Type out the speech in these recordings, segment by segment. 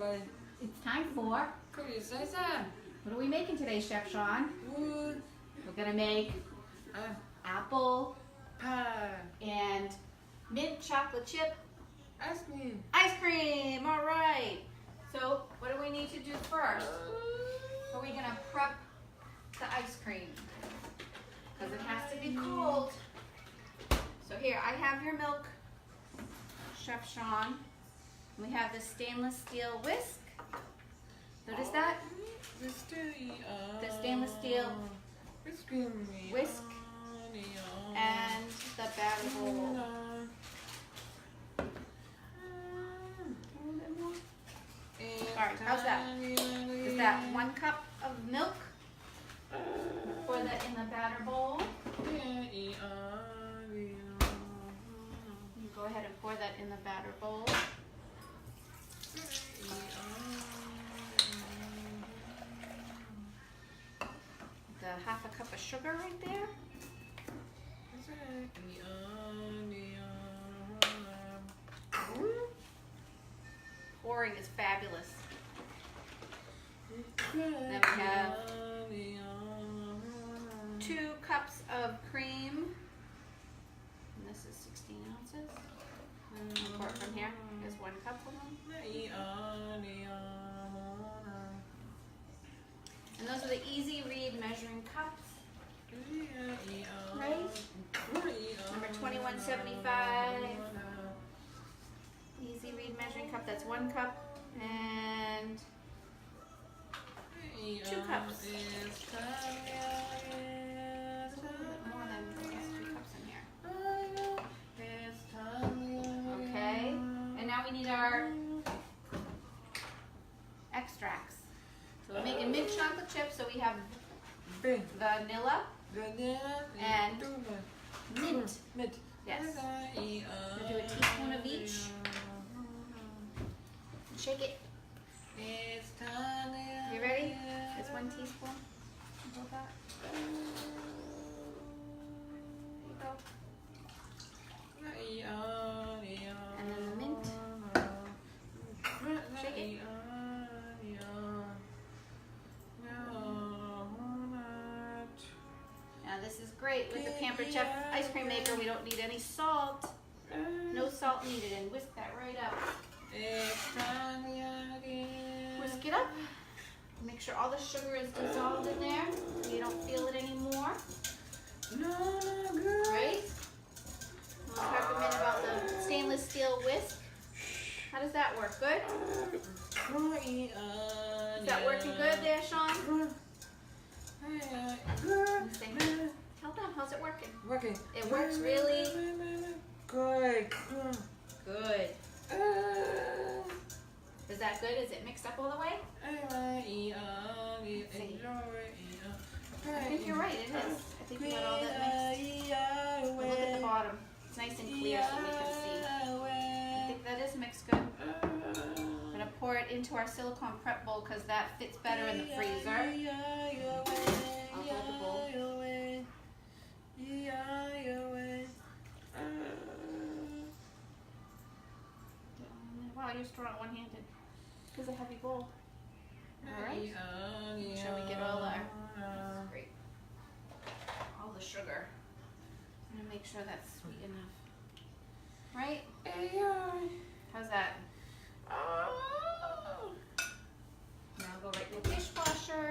It's time for, what are we making today, Chef Sean? We're gonna make apple pie and mint chocolate chip ice cream. ice cream. All right. So what do we need to do first? Are we gonna prep the ice cream? Because it has to be cold. So here, I have your milk, Chef Sean. We have the stainless steel whisk. Notice that? The stainless steel whisk and the batter bowl. Alright, how's that? Is that 1 cup of milk? Pour that in the batter bowl. You go ahead and pour that in the batter bowl. The 1/2 cup of sugar right there. Pouring is fabulous. Then we have 2 cups of cream. And this is 16 ounces. Pour it from here. There's 1 cup of them. And those are the easy read measuring cups. Right? Number 2175. Easy read measuring cup, that's 1 cup. And 2 cups. A little bit more than 3 cups in here. Okay. And now we need our extracts. So we're making mint chocolate chips, so we have vanilla and mint. Yes. We'll do a teaspoon of each. Shake it. You ready? It's 1 teaspoon. Hold that. There you go. And then the mint. Shake it. Now this is great with the Pampered Chef ice cream maker. We don't need any salt. No salt needed. And whisk that right up. Whisk it up. Make sure all the sugar is dissolved in there so you don't feel it anymore. Right? We'll talk a minute about the stainless steel whisk. How does that work? Good? Is that working good there, Sean? Tell them, how's it working? It works really good. Good. Is that good? Is it mixed up all the way? I think you're right, it is. I think you got all that mixed. Look at the bottom. It's nice and clear so we can see. I think that is mixed good. I'm going to pour it into our silicone prep bowl because that fits better in the freezer. I'll hold the bowl. Wow, you're strong one-handed. It's a heavy bowl. Alright. Make sure we get all our, great, all the sugar. I'm going to make sure that's sweet enough. Right? How's that? Now I'll go right in the dishwasher.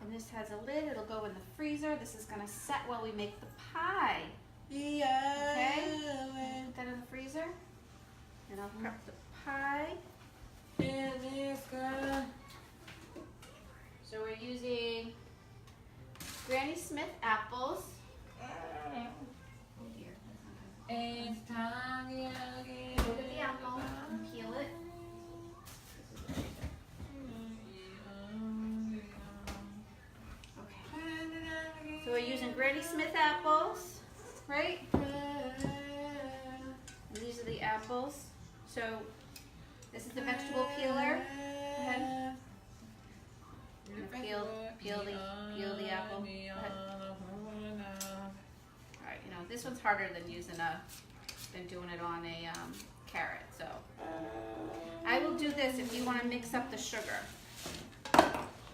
And this has a lid. It'll go in the freezer. This is going to set while we make the pie. Okay? Put that in the freezer. And I'll prep the pie. So we're using Granny Smith apples. Oh dear. Look at the apple and peel it. Okay. So we're using Granny Smith apples, right? And these are the apples. So this is the vegetable peeler. Go ahead. Peel the apple. Go ahead. Alright, you know, this one's harder than doing it on a carrot. So I will do this if you want to mix up the sugar.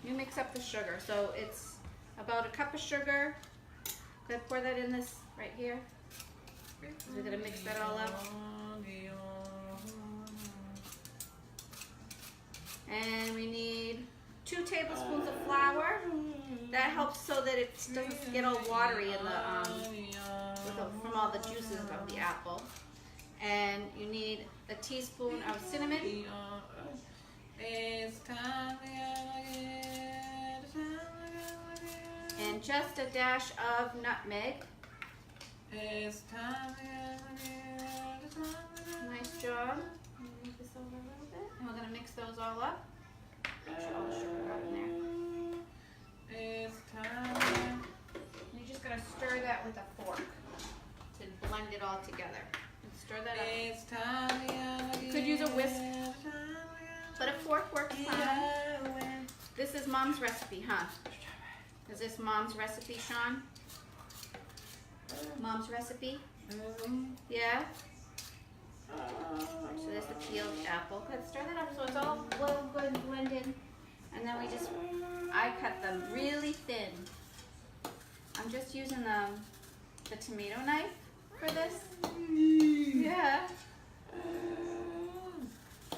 You mix up the sugar. So it's about a cup of sugar. Gonna pour that in this right here. We're gonna mix that all up. And we need 2 tablespoons of flour. That helps so that it doesn't get all watery in from all the juices of the apple. And you need a teaspoon of cinnamon. And just a dash of nutmeg. Nice job. Move this over a little bit. And we're going to mix those all up. Put all the sugar up in there. And you're just going to stir that with a fork to blend it all together. And stir that up. You could use a whisk, but a fork works fine. This is Mom's recipe, huh? Is this Mom's recipe, Sean? Mom's recipe? Yeah? So there's the peeled apple. Good, stir that up so it's all well good and blended. And then I cut them really thin. I'm just using the tomato knife for this. Yeah.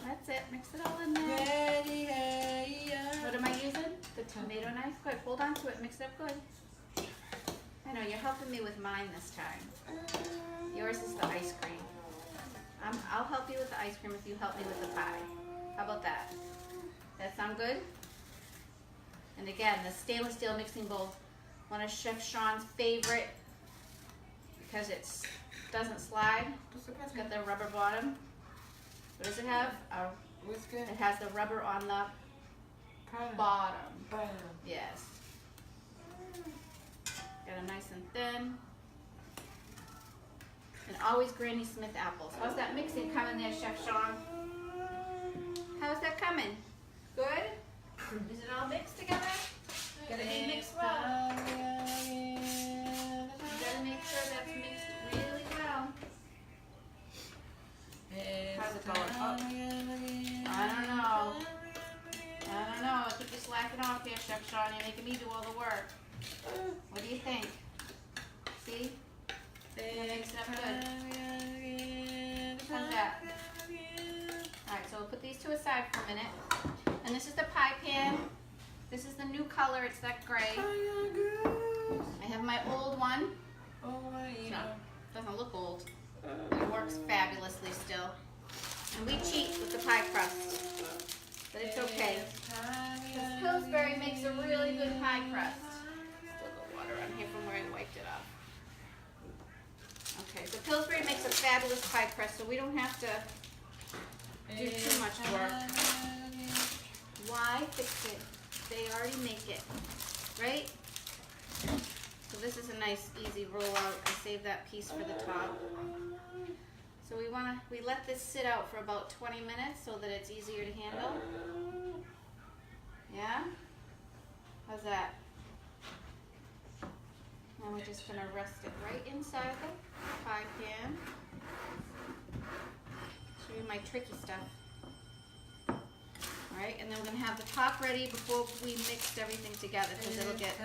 That's it. Mix it all in there. What am I using? The tomato knife. Good. Hold on to it. Mix it up good. I know, you're helping me with mine this time. Yours is the ice cream. I'll help you with the ice cream if you help me with the pie. How about that? That sound good? And again, the stainless steel mixing bowl, one of Chef Sean's favorite because it doesn't slide. It's got the rubber bottom. What does it have? It has the rubber on the bottom. Yes. Got them nice and thin. And always Granny Smith apples. How's that mixing coming there, Chef Sean? How's that coming? Good? Is it all mixed together? Gotta be mixed well. You gotta make sure that's mixed really well. How's it going? Oh. I don't know. I keep you slacking off here, Chef Sean. You're making me do all the work. What do you think? See? Mixed up good. How's that? Alright, so we'll put these to a side for a minute. And this is the pie pan. This is the new color. It's that gray. I have my old one. No, doesn't look old. It works fabulously still. And we cheat with the pie crust. But it's okay. Because Pillsbury makes a really good pie crust. Still got water on here from where I wiped it off. Okay, so Pillsbury makes a fabulous pie crust, so we don't have to do too much work. Why fix it? They already make it, right? So this is a nice, easy rollout. I saved that piece for the top. So we let this sit out for about 20 minutes so that it's easier to handle. Yeah? How's that? And we're just gonna rest it right inside the pie pan. Show you my tricky stuff. Alright, and then we're gonna have the top ready before we mix everything together because it'll get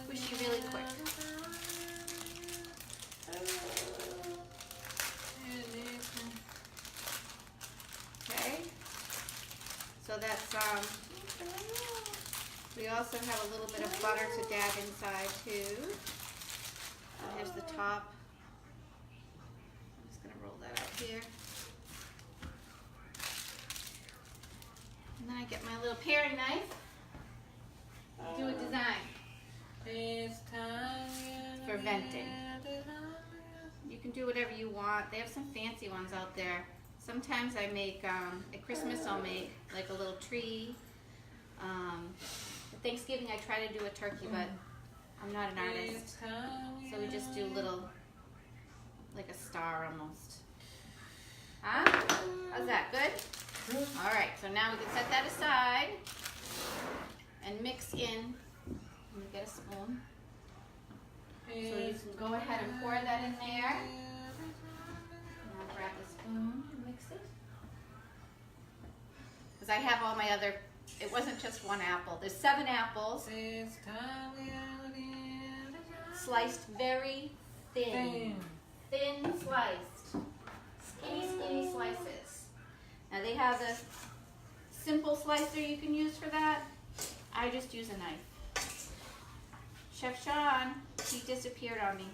squishy really quick. Okay, so that's we also have a little bit of butter to dab inside too. And here's the top. I'm just gonna roll that out here. And then I get my little paring knife. Do a design. For venting. You can do whatever you want. They have some fancy ones out there. Sometimes I make, at Christmas I'll make like a little tree. At Thanksgiving I try to do a turkey, but I'm not an artist. So we just do little, like a star almost. Huh? How's that? Good? Alright, so now we can set that aside and mix in. Let me get a spoon. So you can go ahead and pour that in there. And I'll grab the spoon and mix it. because I have all my other, it wasn't just one apple. There's 7 apples, It's time sliced very thin. Thin sliced. Skinny slices. Now they have a simple slicer you can use for that. I just use a knife. Chef Sean, he disappeared on me.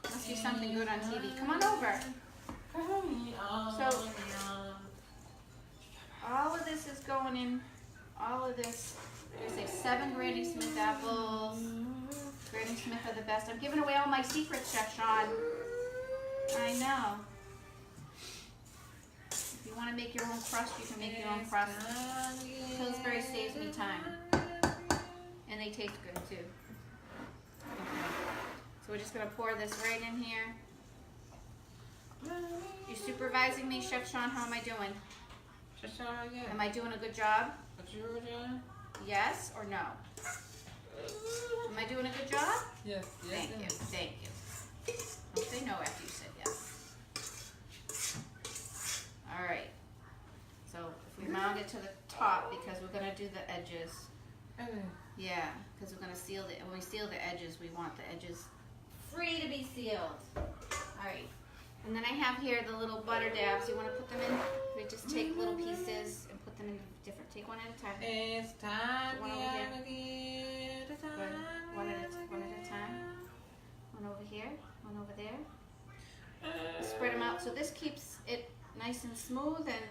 Must be something good on TV. Come on over. So, all of this is going in, all of this. There's like 7 Granny Smith apples. Granny Smith are the best. I'm giving away all my secrets, Chef Sean. I know. If you want to make your own crust, you can make your own crust. Pillsbury saves me time. And they taste good too. Okay. So we're just going to pour this right in here. You supervising me, Chef Sean? How am I doing? Am I doing a good job? Yes or no? Am I doing a good job? Yes. Thank you. Don't say no after you said yes. All right. So if we mount it to the top, because we're going to do the edges. Yeah, because we're going to seal the, when we seal the edges, we want the edges free to be sealed. All right. And then I have here the little butter dabs. You want to put them in? We just take little pieces and put them in different. Take one at a time. It's time One over here. Good. One at a time. One over here. One over there. Spread them out. So this keeps it nice and smooth, and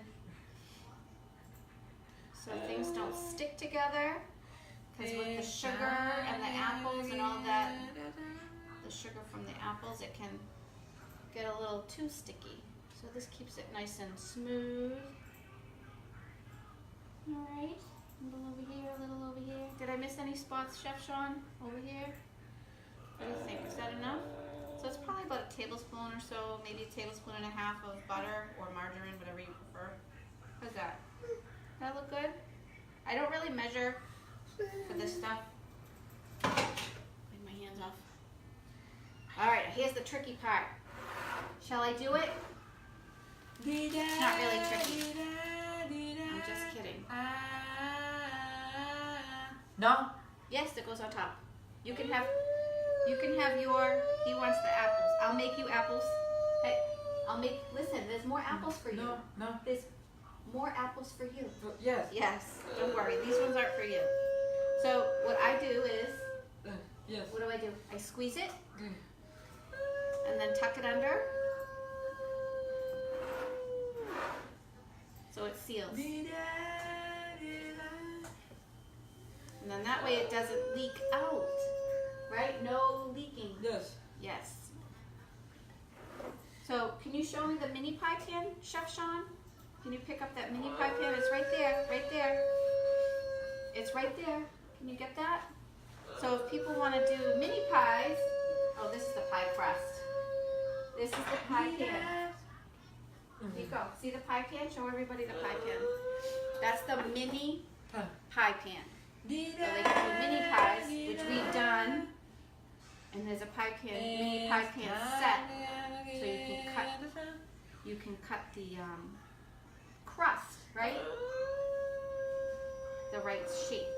so things don't stick together. Because with the sugar and the apples and all that, the sugar from the apples, it can get a little too sticky. So this keeps it nice and smooth. Alright, a little over here, a little over here. Did I miss any spots, Chef Sean? Over here? What do you think? Is that enough? So it's probably about a tablespoon or so, maybe a tablespoon and a half of butter or margarine, whatever you prefer. How's that? Does that look good? I don't really measure for this stuff. Take my hands off. Alright, here's the tricky part. Shall I do it? It's not really tricky. I'm just kidding. No? Yes, it goes on top. You can have your, he wants the apples. I'll make you apples. Hey, listen, there's more apples for you. No. There's more apples for you. Yes. Yes, don't worry. These ones aren't for you. So what I do is, Yes. what do? I squeeze it and then tuck it under. So it seals. And then that way it doesn't leak out. Right? No leaking. Yes. Yes. So can you show me the mini pie pan, Chef Sean? Can you pick up that mini pie pan? It's right there. Right there. It's right there. Can you get that? So if people want to do mini pies, oh, this is the pie crust. This is the pie pan. Here you go. See the pie pan? Show everybody the pie pan. That's the mini pie pan. So they can do mini pies, which we've done. And there's a pie pan, mini pie pan set. So you can cut the crust, right? The right shape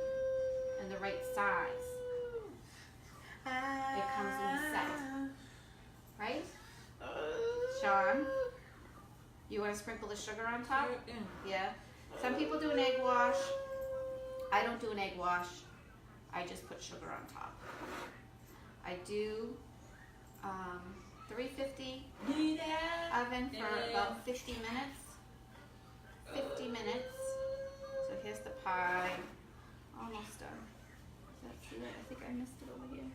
and the right size. It comes in set, right? Sean, you want to sprinkle the sugar on top? Yeah. Some people do an egg wash. I don't do an egg wash. I just put sugar on top. I do 350 oven for about 50 minutes. 50 minutes. So here's the pie. Almost done. Is that true? I think I missed it over here.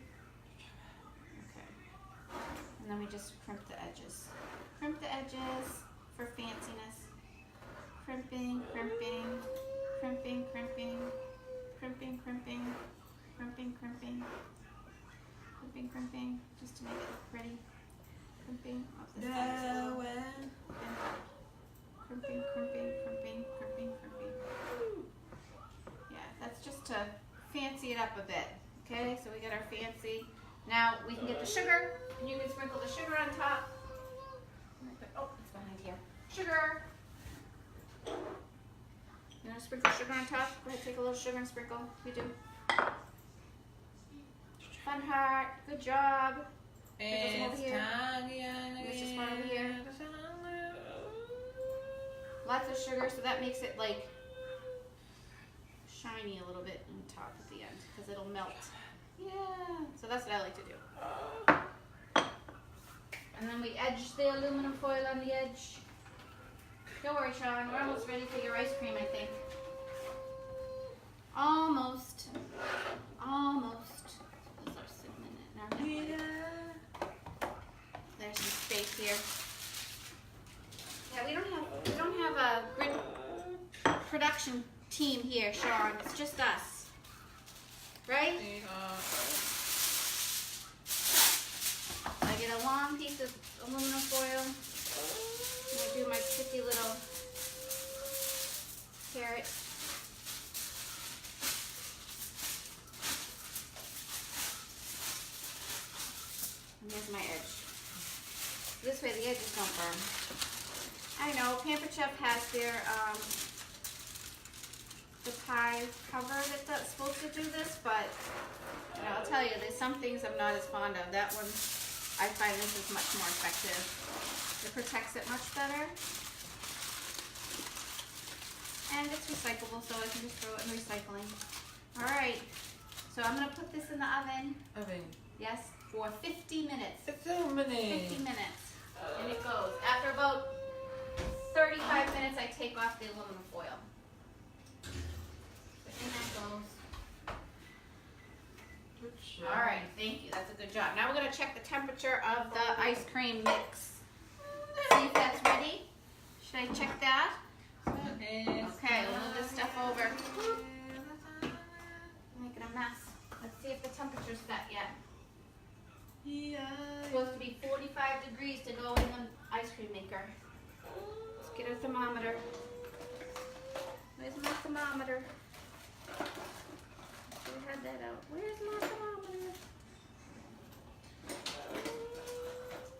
Okay. And then we just crimp the edges. Crimp the edges for fanciness. Crimping, crimping, crimping, crimping, crimping, crimping, crimping, crimping, crimping, crimping, just to make it look pretty. Crimping off the sides a little. Crimping, crimping, crimping, crimping, crimping. Yeah, that's just to fancy it up a bit. Okay, so we got our fancy. Now we can get the sugar, and you can sprinkle the sugar on top. Oh, it's behind here. Sugar. You want to to sprinkle sugar on top? Go ahead, take a little sugar and sprinkle. You do. Fun heart. Good job. It's over here. time. There's just one over here. Lots of sugar, so that makes it like shiny a little bit on top at the end because it'll melt. Yeah. So that's what I like to do. And then we edge the aluminum foil on the edge. Don't worry, Sean. We're almost ready for your ice cream, I think. Almost. Almost. Those are sitting in it now. There's some space here. Yeah, we don't have a grid production team here, Sean. It's just us. Right? I get a long piece of aluminum foil. And I do my picky little carrot. And here's my edge. This way the edges don't burn. I know, Pampered Chef has their the pie cover that's supposed to do this, but you know, I'll tell you, there's some things I'm not as fond of. That one, I find this is much more effective. It protects it much better. And it's recyclable, so I can just throw it in recycling. Alright, so I'm going to put this in the oven. Oven. Yes, for 50 minutes. 50 minutes. 50 minutes. And it goes. After about 35 minutes, I take off the aluminum foil. And that goes. Good job. All right, thank you. That's a good job. Now we're going to check the temperature of the ice cream mix. See if that's ready. Should I check that? Okay, we'll move this stuff over. Making a mess. Let's see if the temperature's set yet. It's supposed to be 45 degrees to go in the ice cream maker. Let's get a thermometer. Where's my thermometer? Should have had that out. Where's my thermometer?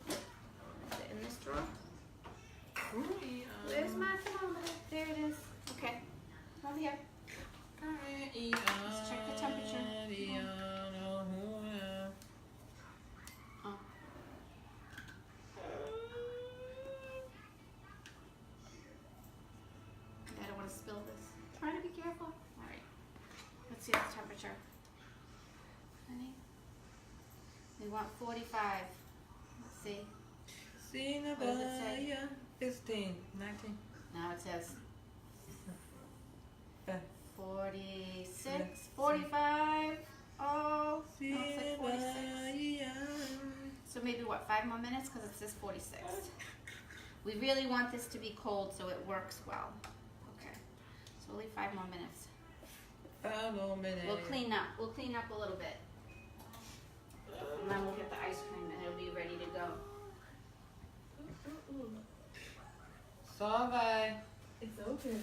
Is it in this drawer? Where's my thermometer? There it is. Okay. Over here. Let's check the temperature. Oh. I don't want to spill this. Try to be careful. Alright. Let's see the temperature. Honey? We want 45. Let's see. What does it say? 16, 19. Now it says 46, 45. Oh, no, it's like 46. So maybe what, 5 more minutes? Because it says 46. We really want this to be cold so it works well. Okay. So only 5 more minutes. 5 more minutes. We'll clean up. We'll clean up a little bit. And then we'll get the ice cream and it'll be ready to go. Sorry. It's open.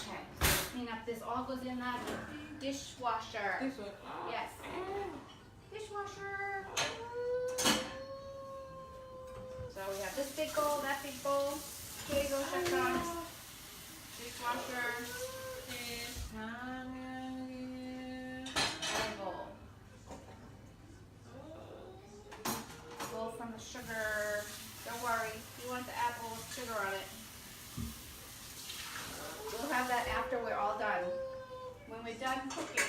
Okay, so clean up. This all goes in that dishwasher. This one. Yes. Dishwasher. So we have this big bowl, that big bowl. Here you go, Chef. Dishwasher. And bowl. Bowl from the sugar. Don't worry, you want the apple with sugar on it. We'll have that after we're all done. When we're done cooking.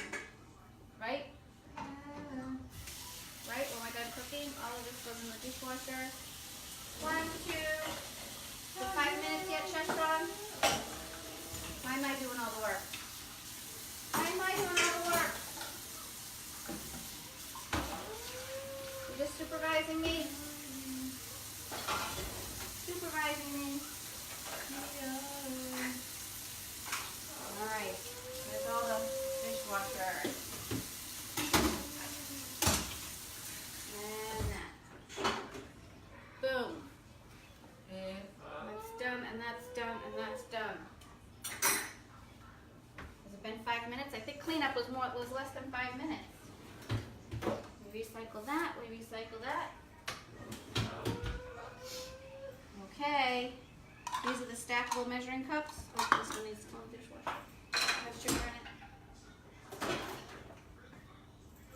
Right? Right? When we're done cooking, all of this goes in the dishwasher. 1, 2. So 5 minutes yet, Chef Sean? Why am I doing all the work? Why am I doing all the work? You're just supervising me? Supervising me. Alright, there's all the dishwasher. And that. Boom. That's done, and that's done, and that's done. Has it been 5 minutes? I think cleanup was less than 5 minutes. We recycle that, we recycle that. Okay, these are the the stackable measuring cups. Oh, this one needs a dishwasher. Have sugar in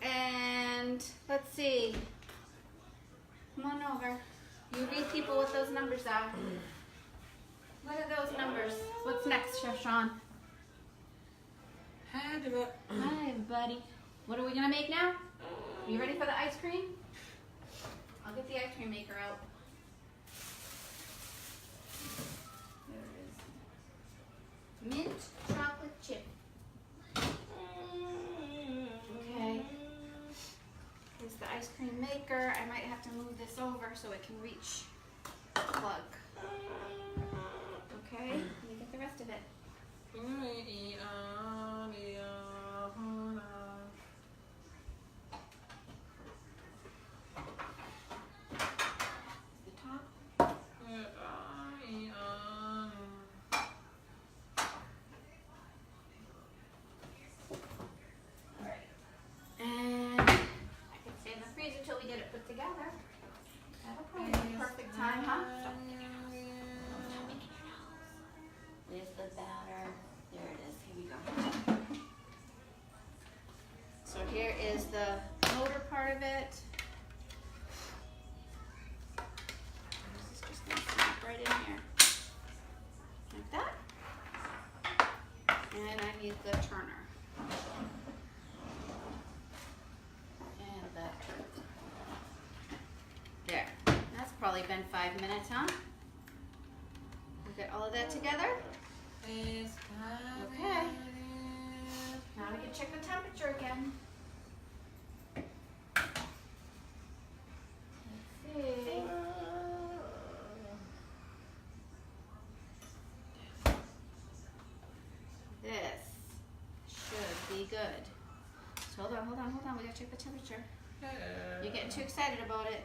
it. And let's see. Come on over. You read people what those numbers are. What are those numbers? What's next, Chef Sean? Hi, Deba. Hi, buddy. What are we gonna make now? Are you ready for the ice cream? I'll get the ice cream maker out. There it is. Mint chocolate chip. Okay. Here's the ice cream maker. I might have to move this over so it can reach the plug. Okay, let me get the rest of it. The top. Alright. And I can stay in the freezer till we get it put together. That'll probably be the perfect time, huh? Where's the batter? There it is. Here we go. So here is the motor part of it. This is just going to snap right in here. Like that. And I need the turner. And that turner. There. That's probably been 5 minutes, huh? We get all of that together? Okay. Now we can check the temperature again. Let's see. This should be good. So hold on. We gotta check the temperature. You're getting too excited about it.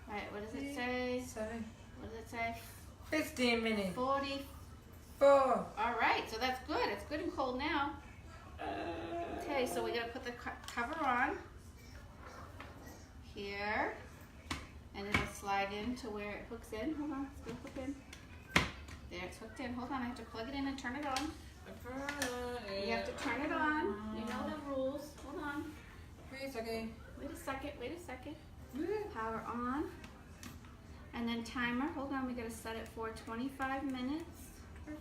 All right, what does it say? What does it say? 15 minutes. 40. 4. All right, so that's good. It's good and cold now. Okay, so we gotta put the cover on here, and it'll slide in to where it hooks in. Hold on, it's gonna hook in. There, it's hooked in. Hold on, I have to plug it in and turn it on. You have to turn it on. You know the rules. Hold on. Wait a second. Wait a second. Power on. And then timer. Hold on, we gotta set it for 25 minutes.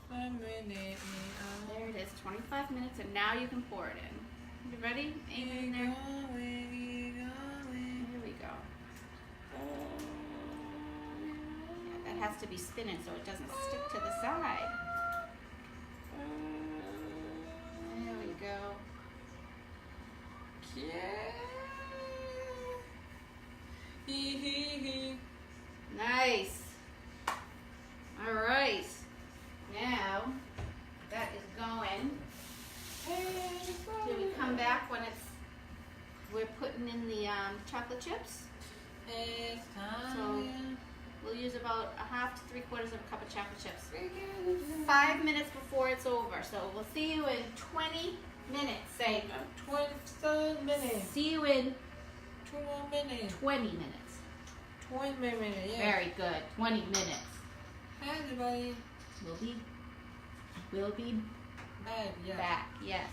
There it is, 25 minutes, and now you can pour it in. You ready? Aim it in there. Here we go. Yeah, that has to be spinning so it doesn't stick to the side. There we go. Nice. All right. Now that is going. Do we come back when we're putting in the chocolate chips? So we'll use about a half to 3/4 of a cup of chocolate chips. 5 minutes before it's over. So we'll see you in 20 minutes. Say 20 minutes. See you in 2 more minutes. 20 minutes. 20 minutes, yeah. Very good. 20 minutes. Hi, everybody. We'll be Back, yeah. back. Yes.